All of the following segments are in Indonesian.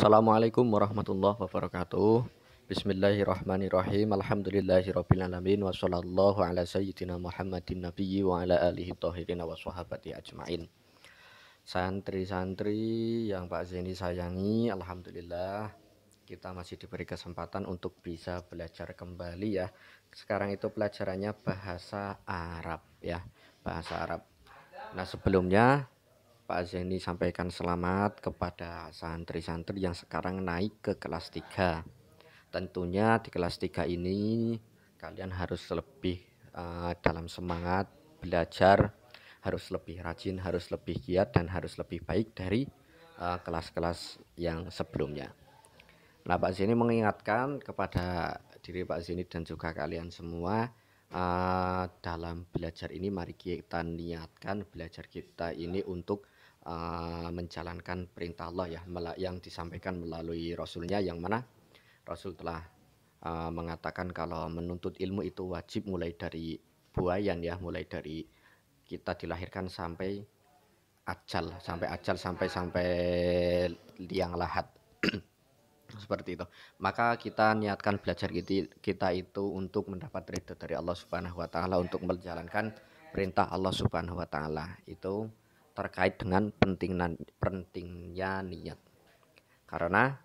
Assalamualaikum warahmatullahi wabarakatuh. Bismillahirrahmanirrahim. Alhamdulillahirabbil alamin wa sallallahu ala sayyidina Muhammadin nabiyyi wa ala alihi thahirin wa swahabati ajmain. Santri-santri yang Pak Zeni sayangi, alhamdulillah kita masih diberi kesempatan untuk bisa belajar kembali ya. Sekarang itu pelajarannya bahasa Arab ya, bahasa Arab. Nah, sebelumnya Pak Zeni sampaikan selamat kepada santri-santri yang sekarang naik ke kelas 3. Tentunya di kelas 3 ini kalian harus lebih dalam semangat belajar, harus lebih rajin, harus lebih giat, dan harus lebih baik dari kelas-kelas yang sebelumnya. Nah, Pak Zeni mengingatkan kepada diri Pak Zeni dan juga kalian semua, dalam belajar ini mari kita niatkan belajar kita ini untuk menjalankan perintah Allah ya, yang disampaikan melalui Rasulnya, yang mana Rasul telah mengatakan kalau menuntut ilmu itu wajib mulai dari buayan ya, mulai dari kita dilahirkan sampai ajal, sampai liang lahat. Seperti itu. Maka kita niatkan belajar kita itu untuk mendapat ridho dari Allah Subhanahu wa taala, untuk menjalankan perintah Allah Subhanahu wa taala. Itu terkait dengan pentingnya niat. Karena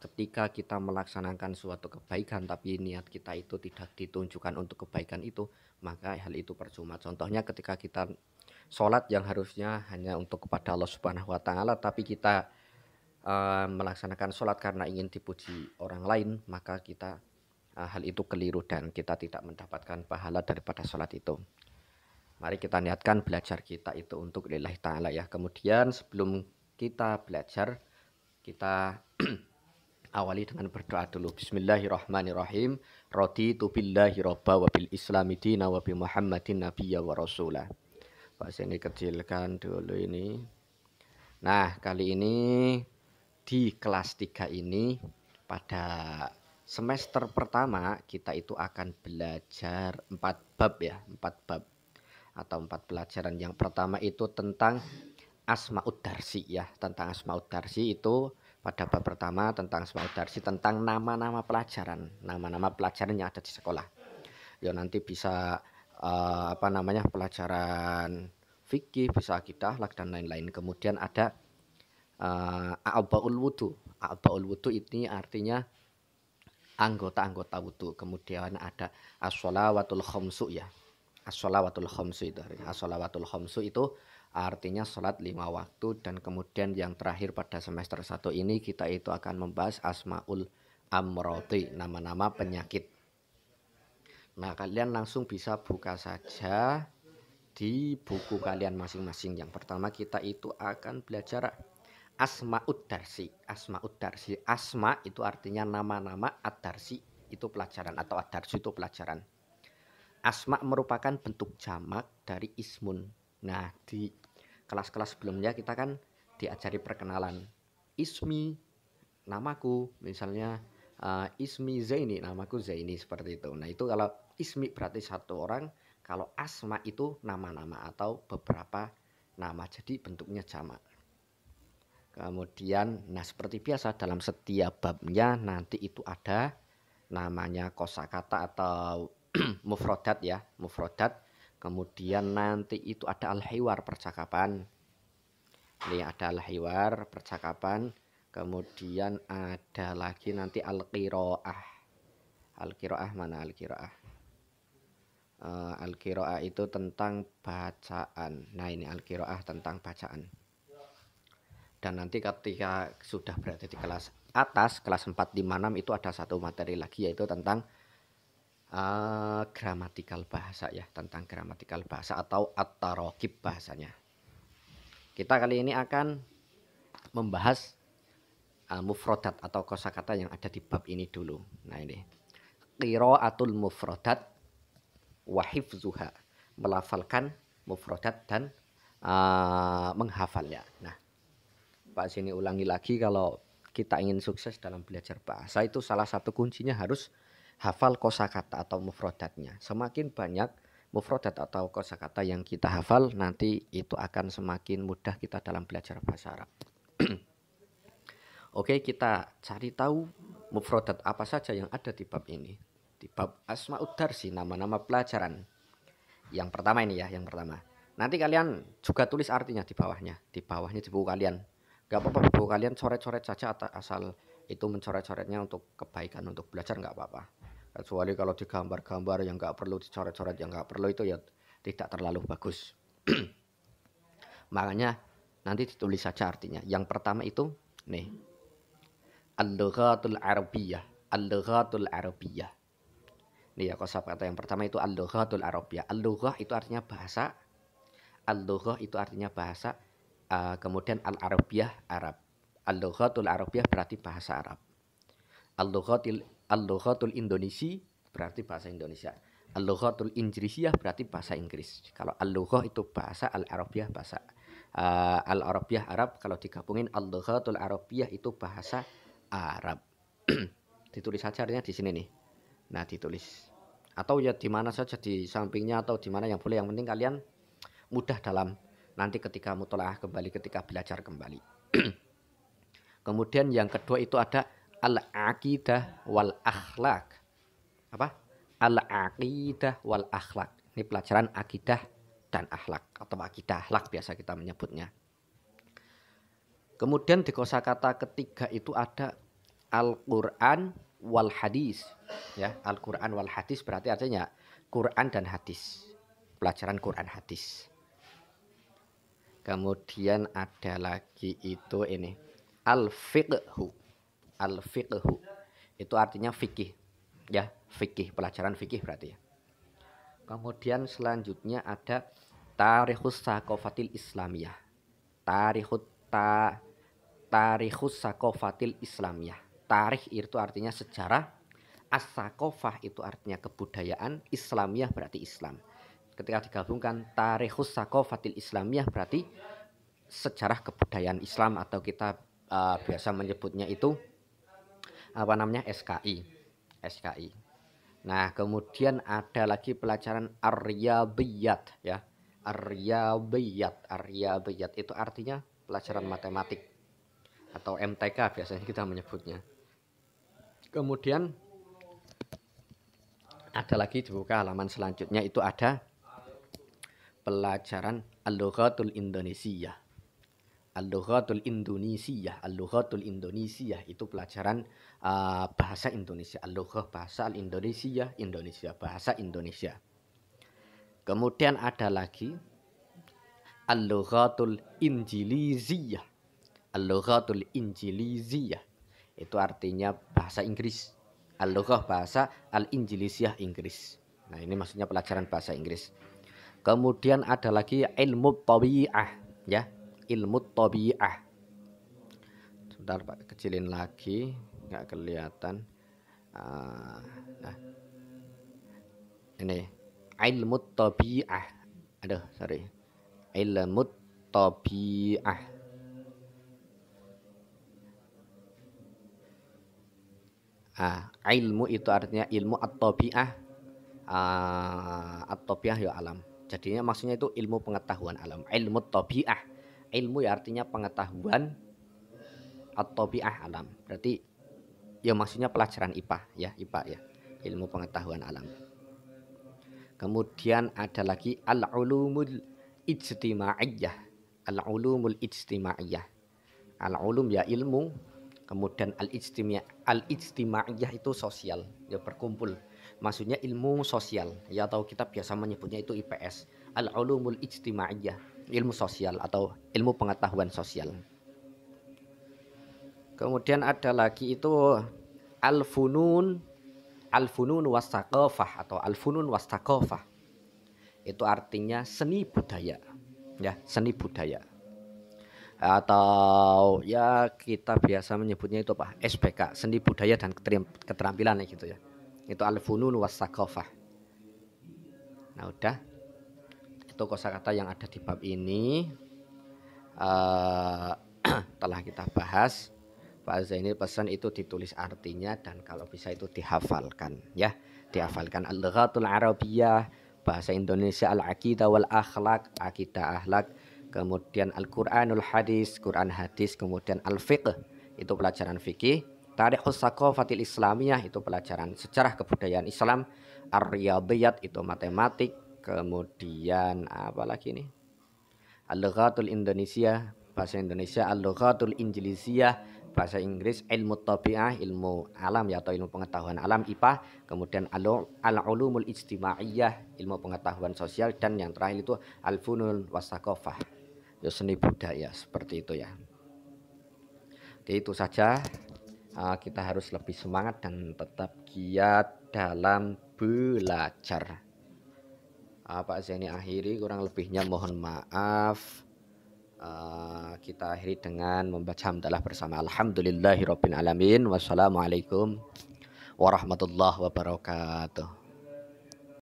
ketika kita melaksanakan suatu kebaikan tapi niat kita itu tidak ditunjukkan untuk kebaikan itu, maka hal itu percuma. Contohnya ketika kita sholat yang harusnya hanya untuk kepada Allah Subhanahu wa taala, tapi kita melaksanakan sholat karena ingin dipuji orang lain, maka kita hal itu keliru dan kita tidak mendapatkan pahala daripada sholat itu. Mari kita niatkan belajar kita itu untuk lillahi ta'ala ya. Kemudian sebelum kita belajar, kita awali dengan berdoa dulu. Bismillahirrahmanirrahim. Raditu billahi robba wa bil islami dina wa bi muhammadin nabiyya wa rasulah. Bahasa ini kecilkan dulu ini. Nah, kali ini di kelas 3 ini pada semester pertama kita itu akan belajar 4 bab ya, 4 bab atau 4 pelajaran. Yang pertama itu tentang Asma'ud Darsi ya, tentang Asma'ud Darsi itu pada bab pertama tentang Asma'ud Darsi, tentang nama-nama pelajaran yang ada di sekolah. Ya nanti bisa pelajaran fikih, bisa akidah, akhlak dan lain-lain. Kemudian ada A'dha'ul wudu. A'dha'ul wudu ini artinya anggota-anggota wudu. Kemudian ada as-shalawatul khamsu ya. As-shalawatul khamsu itu. As-shalawatul khamsu itu artinya sholat 5 waktu. Dan kemudian yang terakhir pada semester 1 ini kita itu akan membahas asmaul amrodi, nama-nama penyakit. Nah, kalian langsung bisa buka saja di buku kalian masing-masing. Yang pertama kita itu akan belajar Asma'ud Darsi. Asma'ud Darsi. Asma itu artinya nama-nama, ad-darsi itu pelajaran, atau ad-darsi itu pelajaran. Asma merupakan bentuk jamak dari ismun. Nah, di kelas-kelas sebelumnya kita kan diajari perkenalan. Ismi, namaku, misalnya Ismi Zaini, namaku Zaini, seperti itu. Nah, itu kalau ismi berarti satu orang, kalau asma itu nama-nama atau beberapa nama, jadi bentuknya jamak. Kemudian, nah seperti biasa dalam setiap babnya nanti itu ada namanya kosakata atau mufrodat ya, mufrodat. Kemudian nanti itu ada al-hiwar, percakapan. Ini ada al-hiwar, percakapan. Kemudian ada lagi nanti al-qiraah. Al-qiraah mana al-qiraah? Al-qiraah itu tentang bacaan. Nah, ini al-qiraah tentang bacaan. Dan nanti ketika sudah berada di kelas atas, kelas 4, 5, 6 itu ada satu materi lagi, yaitu tentang gramatikal bahasa ya, tentang gramatikal bahasa atau at-taraqib bahasanya. Kita kali ini akan membahas mufrodat atau kosakata yang ada di bab ini dulu. Nah, ini qiraatul mufrodat wa hifzuha, melafalkan mufrodat dan menghafalnya. Nah, Pak sini ulangi lagi, kalau kita ingin sukses dalam belajar bahasa itu salah satu kuncinya harus hafal kosakata atau mufrodatnya. Semakin banyak mufrodat atau kosakata yang kita hafal, nanti itu akan semakin mudah kita dalam belajar bahasa Arab. Oke, kita cari tahu mufradat apa saja yang ada di bab ini. Di bab Asma'ud Darsi, nama-nama pelajaran. Yang pertama ini ya, yang pertama. Nanti kalian juga tulis artinya di bawahnya. Di bawahnya di buku kalian. Gak apa-apa, buku kalian coret-coret saja asal itu mencoret-coretnya untuk kebaikan, untuk belajar gak apa-apa. Kecuali kalau digambar-gambar yang gak perlu, dicoret-coret yang gak perlu, itu ya tidak terlalu bagus. Makanya nanti ditulis saja artinya. Yang pertama itu nih, al-lughatul arabiyyah. Al-lughatul arabiyyah. Nih ya, kosakata yang pertama itu al-lughatul arabiyyah. Al-lughah itu artinya bahasa. Al-lughah itu artinya bahasa. Kemudian al-arabiyyah Arab. Al-lughatul arabiyyah berarti bahasa Arab. Al-lughatul Indonesi berarti bahasa Indonesia. Al-lughatul Inggrisiyah berarti bahasa Inggris. Kalau al-lughah itu bahasa, al-arabiyyah bahasa al-arabiyyah Arab. Kalau digabungin al-lughatul arabiyyah itu bahasa Arab. Ditulis saja artinya di sini nih. Nah, ditulis. Atau ya di mana saja, di sampingnya atau di mana yang boleh, yang penting kalian mudah dalam nanti ketika mutolaah kembali, ketika belajar kembali. Kemudian yang kedua itu ada al-aqidah wal akhlak. Apa? Al-aqidah wal akhlak. Ini pelajaran akidah dan akhlak, atau akidah akhlak biasa kita menyebutnya. Kemudian di kosakata ketiga itu ada Al-Quran wal hadis. Ya, Al-Quran wal hadis berarti artinya Quran dan hadis. Pelajaran Quran hadis. Kemudian ada lagi itu ini al-fiqhu. Al-fiqhu itu artinya fikih. Ya, fikih, pelajaran fikih berarti ya. Kemudian selanjutnya ada tarikhus saqafatil islamiyah. Tarikhus saqafatil islamiyah. Tarikh itu artinya sejarah. As-saqafah itu artinya kebudayaan. Islamiyah berarti Islam. Ketika digabungkan tarikhus saqafatil islamiyah berarti sejarah kebudayaan Islam, atau kita biasa menyebutnya itu apa namanya, SKI. Nah, kemudian ada lagi pelajaran ar-riyadhiyat ya. Ar-riyadhiyat itu artinya pelajaran matematik atau MTK biasanya kita menyebutnya. Kemudian ada lagi dibuka halaman selanjutnya itu ada pelajaran al-lughatul Indonesiyah. Al-lughatul Indonesiyah itu pelajaran bahasa Indonesia. Al-lughah bahasa, al-Indonesiyah Indonesia, bahasa Indonesia. Kemudian ada lagi al-lughatul Injiliziyah. Al-lughatul Injiliziyah itu artinya bahasa Inggris. Al-lughah bahasa, al-Injiliziyah Inggris. Nah, ini maksudnya pelajaran bahasa Inggris. Kemudian ada lagi ilmu tabi'ah ya, ilmu tabi'ah. Sebentar Pak, kecilin lagi, nggak kelihatan. Nah, ini ilmu tabi'ah. Aduh, sorry. Ilmu tabi'ah. Ilmu itu artinya ilmu at-tabi'ah. At-tabi'ah ya alam. Jadinya maksudnya itu ilmu pengetahuan alam. Ilmu tabi'ah. Ilmu ya artinya pengetahuan, at-tabi'ah alam. Berarti ya maksudnya pelajaran IPA ya, IPA ya. Ilmu pengetahuan alam. Kemudian ada lagi al-ulumul ijtimaiyah. Al-ulumul ijtimaiyah. Al-ulum ya ilmu, kemudian al-ijtimaiyah itu sosial, ya berkumpul. Maksudnya ilmu sosial ya, atau kita biasa menyebutnya itu IPS. Al-ulumul ijtimaiyah, ilmu sosial atau ilmu pengetahuan sosial. Kemudian ada lagi itu al-funun was-saqafah atau al-funun was-saqafah. Itu artinya seni budaya. Ya, seni budaya. Atau ya kita biasa menyebutnya itu apa? SBK, seni budaya dan keterampilan gitu ya. Itu al-funun was-saqafah. Nah, udah. Itu kosakata yang ada di bab ini. Telah kita bahas. Pak Zainil pesan itu ditulis artinya dan kalau bisa itu dihafalkan ya. Dihafalkan al-lughatul arabiyyah, bahasa Indonesia, al-aqidah wal akhlak, akidah akhlak, kemudian al-Qur'anul hadis, Quran hadis, kemudian al-fiqh itu pelajaran fikih. Tarikhus Tsaqafatil Islamiyah itu pelajaran sejarah kebudayaan Islam. Ar-Riyadhiyat itu matematik. Kemudian apa lagi nih? Al-Lughatul Indonesia, bahasa Indonesia. Al-Lughatul Injiliziyah, bahasa Inggris. Ilmu tabi'ah, ilmu alam ya atau ilmu pengetahuan alam IPA. Kemudian al-ulumul ijtimaiyah, ilmu pengetahuan sosial, dan yang terakhir itu al-funun wasaqafah, ya seni budaya, seperti itu ya. Oke, itu saja. Kita harus lebih semangat dan tetap giat dalam belajar. Pak Zaini akhiri, kurang lebihnya mohon maaf. Kita akhiri dengan membaca hamdalah bersama. Alhamdulillahirabbil alamin. Wassalamualaikum warahmatullahi wabarakatuh.